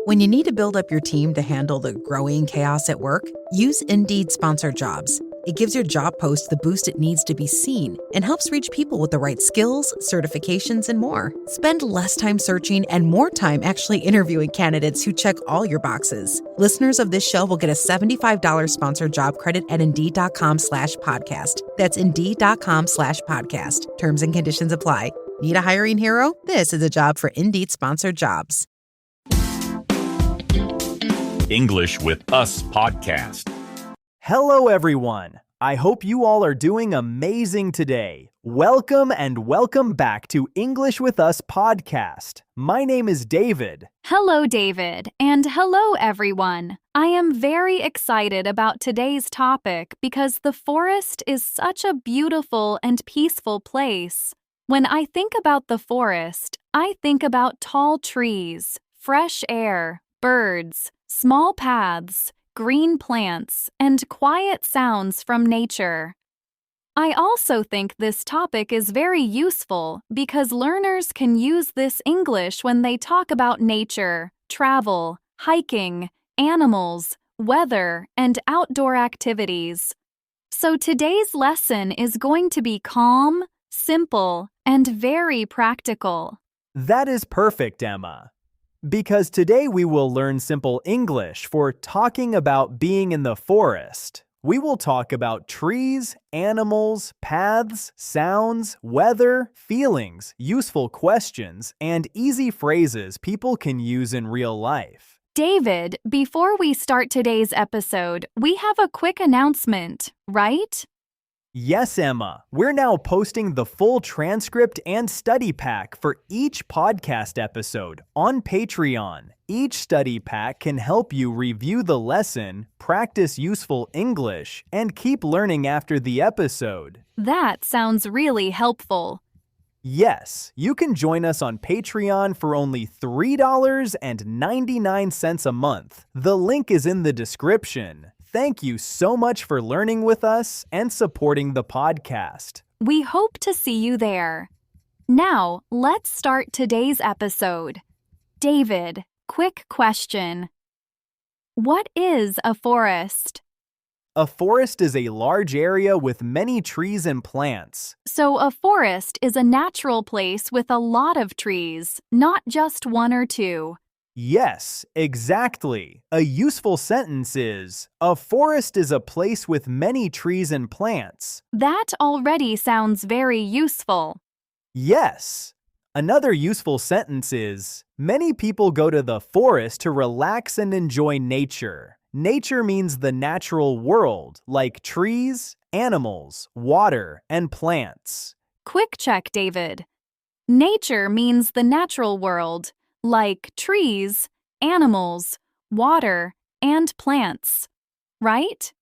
When you need to build up your team to handle the growing chaos at work, use Indeed Sponsored Jobs. It gives your job post the boost it needs to be seen and helps reach people with the right skills, certifications, and more. Spend less time searching and more time actually interviewing candidates who check all your boxes. Listeners of this show will get a $75 sponsored job credit at Indeed.com/podcast. That's Indeed.com/podcast. Terms and conditions apply. Need a hiring hero? This is a job for Indeed Sponsored Jobs. English with Us podcast. Hello, everyone. I hope you all are doing amazing today. Welcome and welcome back to English with Us podcast. My name is David. Hello, David, and hello, everyone. I am very excited about today's topic because the forest is such a beautiful and peaceful place. When I think about the forest, I think about tall trees, fresh air, birds, small paths, green plants, and quiet sounds from nature. I also think this topic is very useful because learners can use this English when they talk about nature, travel, hiking, animals, weather, and outdoor activities. So today's lesson is going to be calm, simple, and very practical. That is perfect, Emma. Because today we will learn simple English for talking about being in the forest. We will talk about trees, animals, paths, sounds, weather, feelings, useful questions, and easy phrases people can use in real life. David, before we start today's episode, we have a quick announcement, right? Yes, Emma. We're now posting the full transcript and study pack for each podcast episode on Patreon. Each study pack can help you review the lesson, practice useful English, and keep learning after the episode. That sounds really helpful. Yes, you can join us on Patreon for only $3.99 a month. The link is in the description. Thank you so much for learning with us and supporting the podcast. We hope to see you there. Now, let's start today's episode. David, quick question. What is a forest? A forest is a large area with many trees and plants. So a forest is a natural place with a lot of trees, not just one or two. Yes, exactly. A useful sentence is, a forest is a place with many trees and plants. That already sounds very useful. Yes. Another useful sentence is, many people go to the forest to relax and enjoy nature. Nature means the natural world, like trees, animals, water, and plants. Quick check, David. Nature means the natural world, like trees, animals, water, and plants. Right?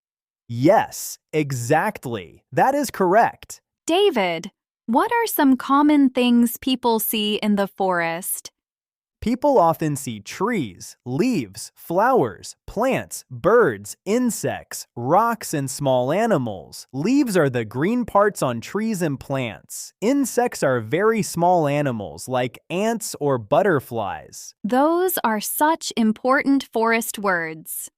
Yes, exactly. That is correct. David, what are some common things people see in the forest? People often see trees, leaves, flowers, plants, birds, insects, rocks, and small animals. Leaves are the green parts on trees and plants. Insects are very small animals like ants or butterflies. Those are such important forest words.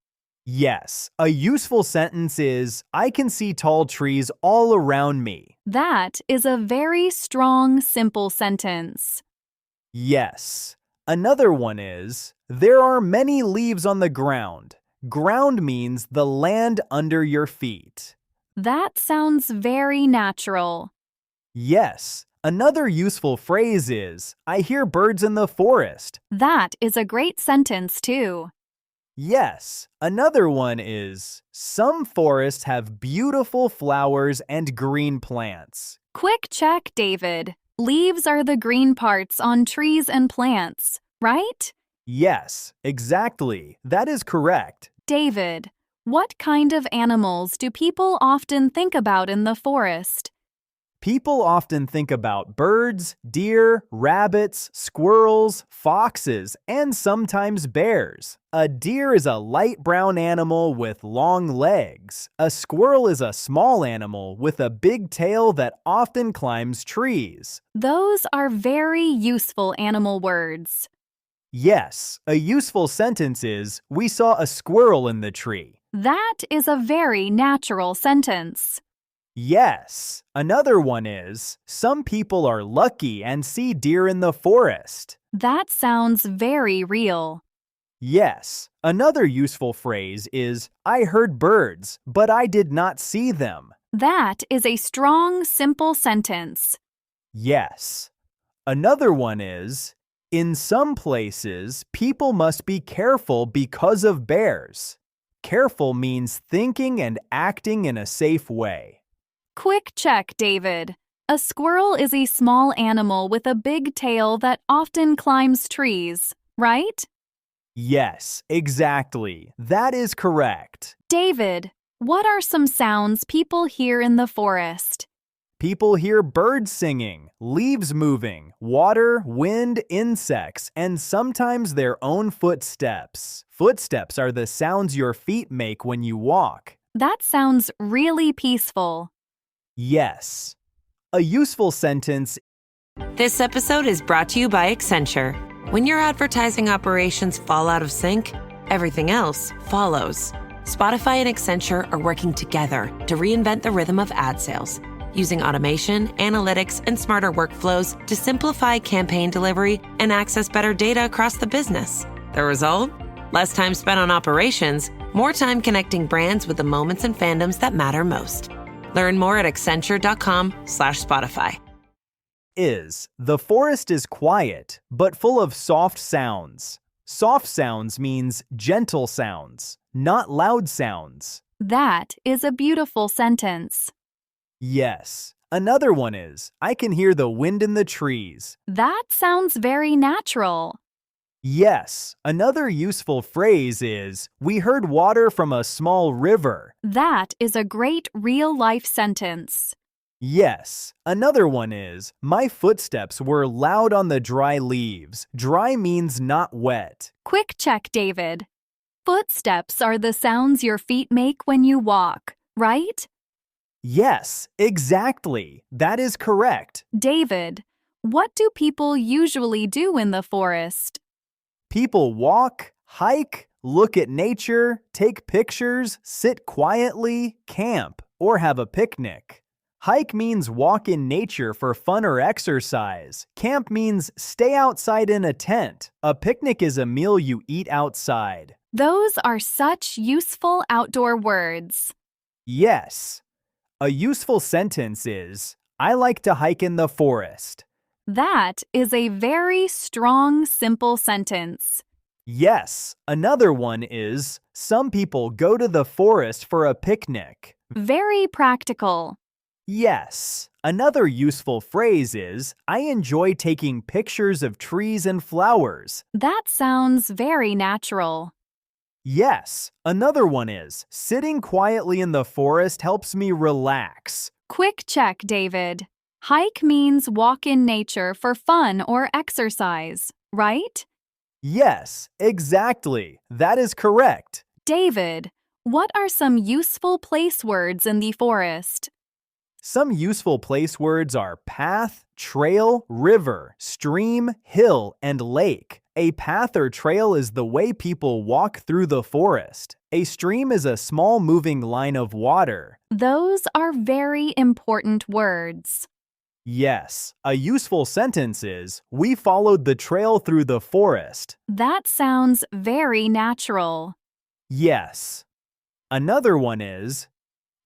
Yes, a useful sentence is, I can see tall trees all around me. That is a very strong, simple sentence. Yes. Another one is, there are many leaves on the ground. Ground means the land under your feet. That sounds very natural. Yes. Another useful phrase is, I hear birds in the forest. That is a great sentence, too. Yes. Another one is, some forests have beautiful flowers and green plants. Quick check, David. Leaves are the green parts on trees and plants, right? Yes, exactly. That is correct. David, what kind of animals do people often think about in the forest? People often think about birds, deer, rabbits, squirrels, foxes, and sometimes bears. A deer is a light brown animal with long legs. A squirrel is a small animal with a big tail that often climbs trees. Those are very useful animal words. Yes, a useful sentence is, we saw a squirrel in the tree. That is a very natural sentence. Yes, another one is, some people are lucky and see deer in the forest. That sounds very real. Yes, another useful phrase is, I heard birds, but I did not see them. That is a strong, simple sentence. Yes. Another one is, in some places, people must be careful because of bears. Careful means thinking and acting in a safe way. Quick check, David. A squirrel is a small animal with a big tail that often climbs trees, right? Yes, exactly. That is correct. David, what are some sounds people hear in the forest? People hear birds singing, leaves moving, water, wind, insects, and sometimes their own footsteps. Footsteps are the sounds your feet make when you walk. That sounds really peaceful. Yes. A useful sentence. This episode is brought to you by Accenture. When your advertising operations fall out of sync, everything else follows. Spotify and Accenture are working together to reinvent the rhythm of ad sales, using automation, analytics, and smarter workflows to simplify campaign delivery and access better data across the business. The result? Less time spent on operations, more time connecting brands with the moments and fandoms that matter most. Learn more at accenture.com/Spotify. The forest is quiet, but full of soft sounds. Soft sounds means gentle sounds, not loud sounds. That is a beautiful sentence. Yes. Another one is, I can hear the wind in the trees. That sounds very natural. Yes. Another useful phrase is, we heard water from a small river. That is a great real-life sentence. Yes. Another one is, my footsteps were loud on the dry leaves. Dry means not wet. Quick check, David. Footsteps are the sounds your feet make when you walk, right? Yes, exactly. That is correct. David, what do people usually do in the forest? People walk, hike, look at nature, take pictures, sit quietly, camp, or have a picnic. Hike means walk in nature for fun or exercise. Camp means stay outside in a tent. A picnic is a meal you eat outside. Those are such useful outdoor words. Yes. A useful sentence is, I like to hike in the forest. That is a very strong, simple sentence. Yes. Another one is, some people go to the forest for a picnic. Very practical. Yes. Another useful phrase is, I enjoy taking pictures of trees and flowers. That sounds very natural. Yes. Another one is, sitting quietly in the forest helps me relax. Quick check, David. Hike means walk in nature for fun or exercise, right? Yes, exactly. That is correct. David, what are some useful place words in the forest? Some useful place words are path, trail, river, stream, hill, and lake. A path or trail is the way people walk through the forest. A stream is a small moving line of water. Those are very important words. Yes, a useful sentence is, we followed the trail through the forest. That sounds very natural. Yes. Another one is,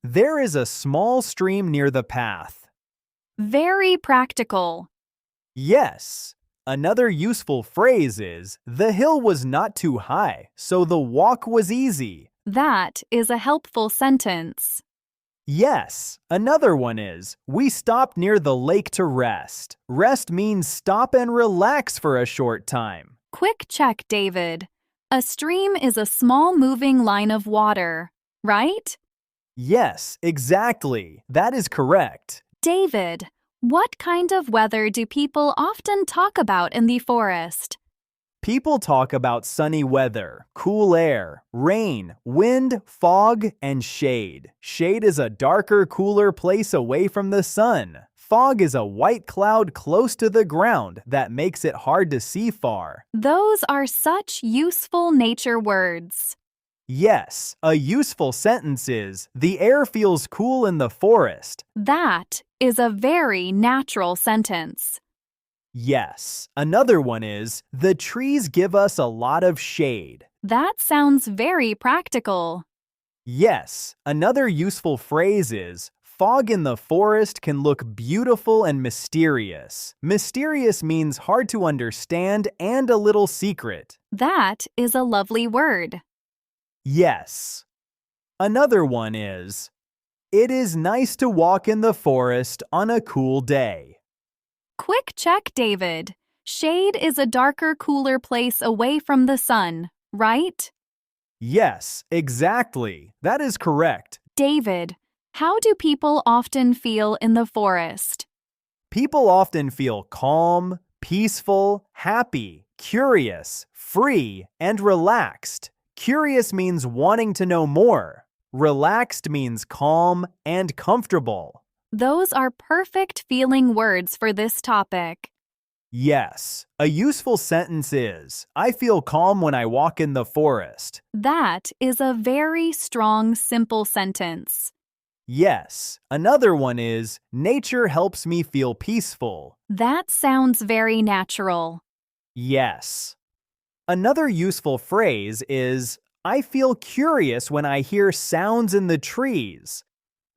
there is a small stream near the path. Very practical. Yes. Another useful phrase is, the hill was not too high, so the walk was easy. That is a helpful sentence. Yes. Another one is, we stopped near the lake to rest. Rest means stop and relax for a short time. Quick check, David. A stream is a small moving line of water, right? Yes, exactly. That is correct. David, what kind of weather do people often talk about in the forest? People talk about sunny weather, cool air, rain, wind, fog, and shade. Shade is a darker, cooler place away from the sun. Fog is a white cloud close to the ground that makes it hard to see far. Those are such useful nature words. Yes, a useful sentence is, the air feels cool in the forest. That is a very natural sentence. Yes, another one is, the trees give us a lot of shade. That sounds very practical. Yes, another useful phrase is, fog in the forest can look beautiful and mysterious. Mysterious means hard to understand and a little secret. That is a lovely word. Yes. Another one is, it is nice to walk in the forest on a cool day. Quick check, David. Shade is a darker, cooler place away from the sun, right? Yes, exactly. That is correct. David, how do people often feel in the forest? People often feel calm, peaceful, happy, curious, free, and relaxed. Curious means wanting to know more. Relaxed means calm and comfortable. Those are perfect feeling words for this topic. Yes, a useful sentence is, I feel calm when I walk in the forest. That is a very strong, simple sentence. Yes, another one is, nature helps me feel peaceful. That sounds very natural. Yes. Another useful phrase is, I feel curious when I hear sounds in the trees.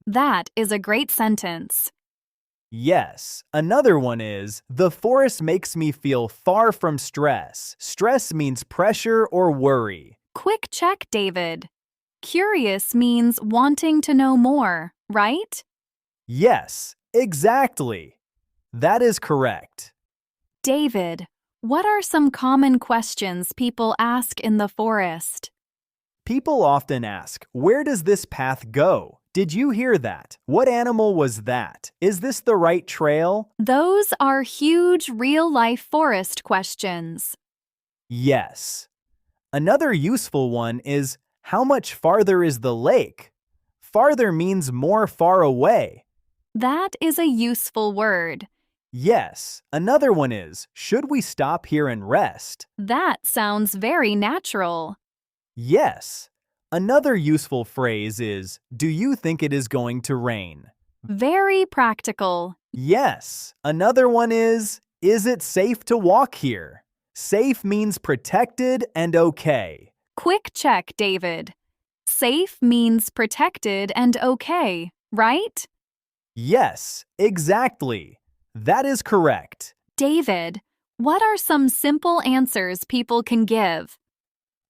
That is a great sentence. Yes, another one is, the forest makes me feel far from stress. Stress means pressure or worry. Quick check, David. Curious means wanting to know more, right? Yes, exactly. That is correct. David, what are some common questions people ask in the forest? People often ask, where does this path go? Did you hear that? What animal was that? Is this the right trail? Those are huge real-life forest questions. Yes. Another useful one is, how much farther is the lake? Farther means more far away. That is a useful word. Yes. Another one is, should we stop here and rest? That sounds very natural. Yes. Another useful phrase is, do you think it is going to rain? Very practical. Yes. Another one is it safe to walk here? Safe means protected and okay. Quick check, David. Safe means protected and okay, right? Yes, exactly. That is correct. David, what are some simple answers people can give?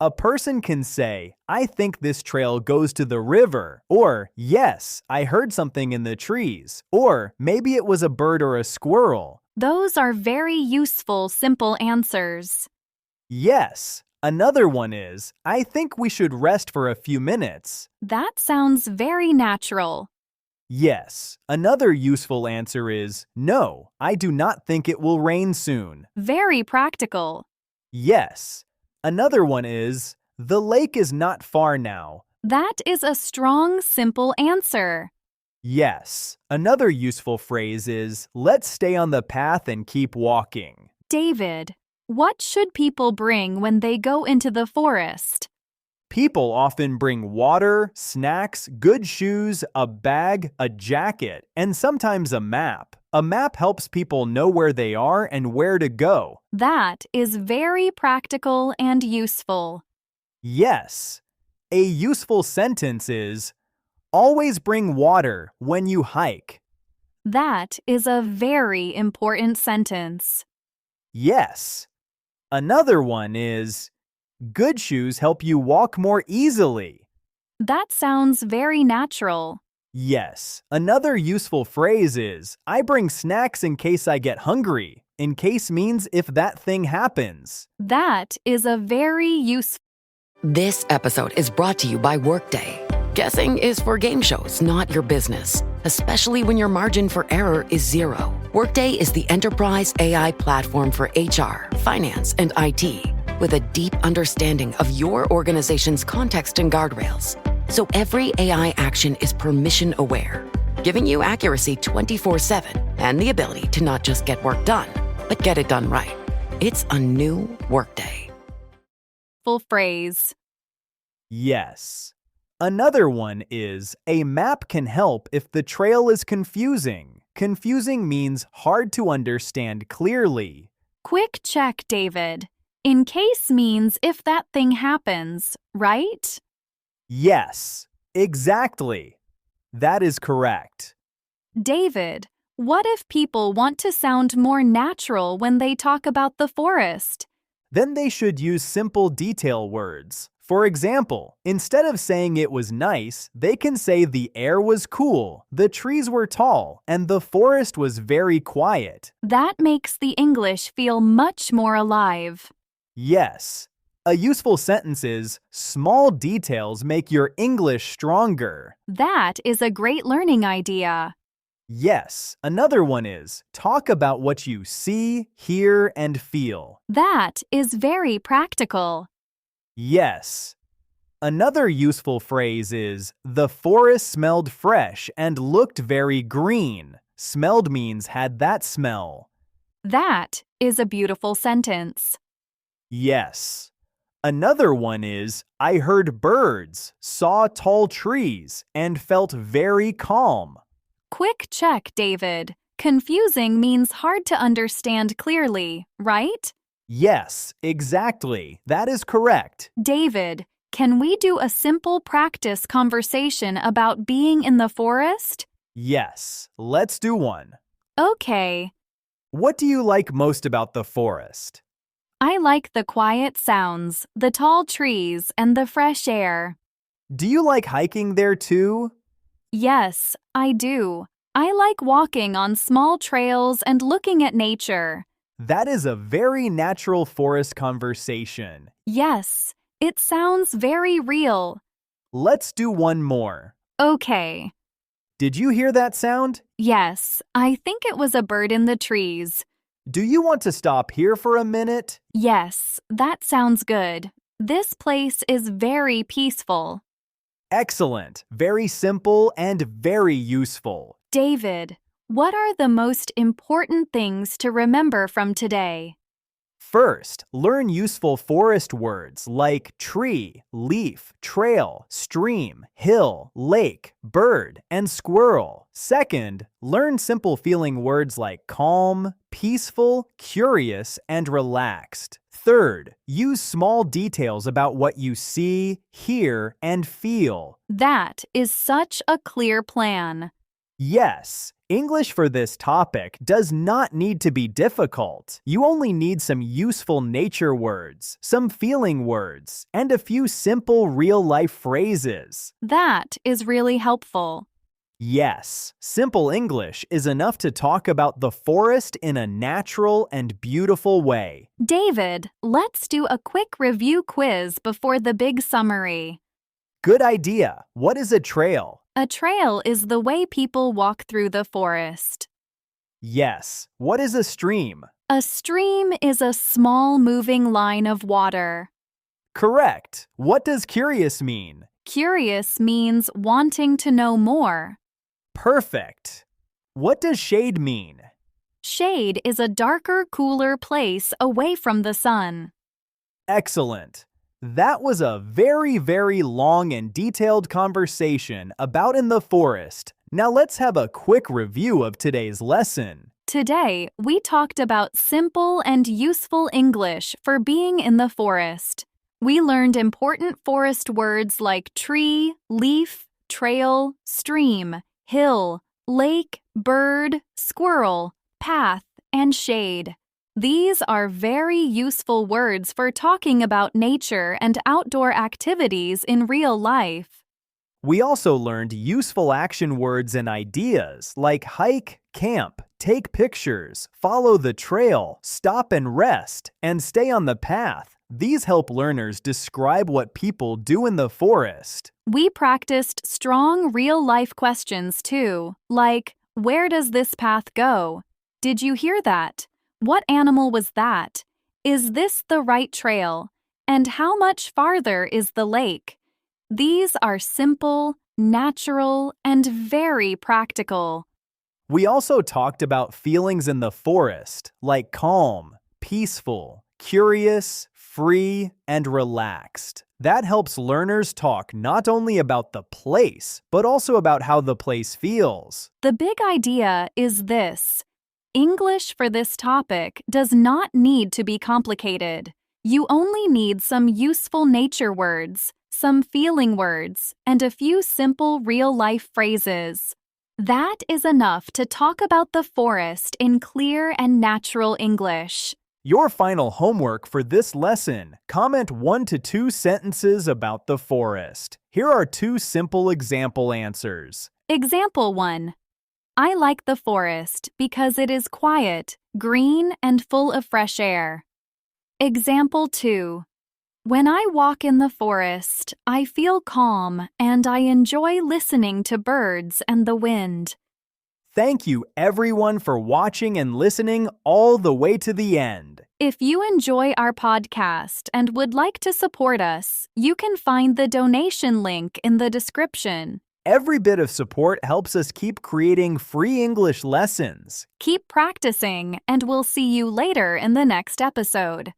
A person can say, I think this trail goes to the river, or, yes, I heard something in the trees, or maybe it was a bird or a squirrel. Those are very useful, simple answers. Yes. Another one is, I think we should rest for a few minutes. That sounds very natural. Yes. Another useful answer is, no, I do not think it will rain soon. Very practical. Yes. Another one is, the lake is not far now. That is a strong, simple answer. Yes. Another useful phrase is, let's stay on the path and keep walking. David, what should people bring when they go into the forest? People often bring water, snacks, good shoes, a bag, a jacket, and sometimes a map. A map helps people know where they are and where to go. That is very practical and useful. Yes. A useful sentence is, always bring water when you hike. That is a very important sentence. Yes. Another one is, good shoes help you walk more easily. That sounds very natural. Yes. Another useful phrase is, I bring snacks in case I get hungry. In case means if that thing happens. That is a very useful. This episode is brought to you by Workday. Guessing is for game shows, not your business, especially when your margin for error is zero. Workday is the enterprise AI platform for HR, finance, and IT, with a deep understanding of your organization's context and guardrails. So every AI action is permission aware. giving you accuracy 24/7 and the ability to not just get work done, but get it done right. It's a new Workday. Full phrase. Yes. Another one is, a map can help if the trail is confusing. Confusing means hard to understand clearly. Quick check, David. In case means if that thing happens, right? Yes, exactly. That is correct. David, what if people want to sound more natural when they talk about the forest? Then they should use simple detail words. For example, instead of saying it was nice, they can say the air was cool, the trees were tall, and the forest was very quiet. That makes the English feel much more alive. Yes. A useful sentence is, small details make your English stronger. That is a great learning idea. Yes. Another one is, talk about what you see, hear, and feel. That is very practical. Yes. Another useful phrase is, the forest smelled fresh and looked very green. Smelled means had that smell. That is a beautiful sentence. Yes. Another one is, I heard birds, saw tall trees, and felt very calm. Quick check, David. Confusing means hard to understand clearly, right? Yes, exactly. That is correct. David, can we do a simple practice conversation about being in the forest? Yes, let's do one. Okay. What do you like most about the forest? I like the quiet sounds, the tall trees, and the fresh air. Do you like hiking there too? Yes, I do. I like walking on small trails and looking at nature. That is a very natural forest conversation. Yes, it sounds very real. Let's do one more. Okay. Did you hear that sound? Yes, I think it was a bird in the trees. Do you want to stop here for a minute? Yes, that sounds good. This place is very peaceful. Excellent. Very simple and very useful. David, what are the most important things to remember from today? First, learn useful forest words like tree, leaf, trail, stream, hill, lake, bird, and squirrel. Second, learn simple feeling words like calm, peaceful, curious, and relaxed. Third, use small details about what you see, hear, and feel. That is such a clear plan. Yes, English for this topic does not need to be difficult. You only need some useful nature words, some feeling words, and a few simple real-life phrases. That is really helpful. Yes, simple English is enough to talk about the forest in a natural and beautiful way. David, let's do a quick review quiz before the big summary. Good idea. What is a trail? A trail is the way people walk through the forest. Yes. What is a stream? A stream is a small moving line of water. Correct. What does curious mean? Curious means wanting to know more. Perfect. What does shade mean? Shade is a darker, cooler place away from the sun. Excellent. That was a very, very long and detailed conversation about in the forest. Now let's have a quick review of today's lesson. Today, we talked about simple and useful English for being in the forest. We learned important forest words like tree, leaf, trail, stream, hill, lake, bird, squirrel, path, and shade. These are very useful words for talking about nature and outdoor activities in real life. We also learned useful action words and ideas like hike, camp, take pictures, follow the trail, stop and rest, and stay on the path. These help learners describe what people do in the forest. We practiced strong real-life questions too, like, where does this path go? Did you hear that? What animal was that? Is this the right trail? And how much farther is the lake? These are simple, natural, and very practical. We also talked about feelings in the forest, like calm, peaceful, curious, free, and relaxed. That helps learners talk not only about the place, but also about how the place feels. The big idea is this: English for this topic does not need to be complicated. You only need some useful nature words, some feeling words, and a few simple real-life phrases. That is enough to talk about the forest in clear and natural English. Your final homework for this lesson: comment 1 to 2 sentences about the forest. Here are 2 simple example answers. Example 1. I like the forest because it is quiet, green, and full of fresh air. Example 2. When I walk in the forest, I feel calm and I enjoy listening to birds and the wind. Thank you everyone for watching and listening all the way to the end. If you enjoy our podcast and would like to support us, you can find the donation link in the description. Every bit of support helps us keep creating free English lessons. Keep practicing, and we'll see you later in the next episode.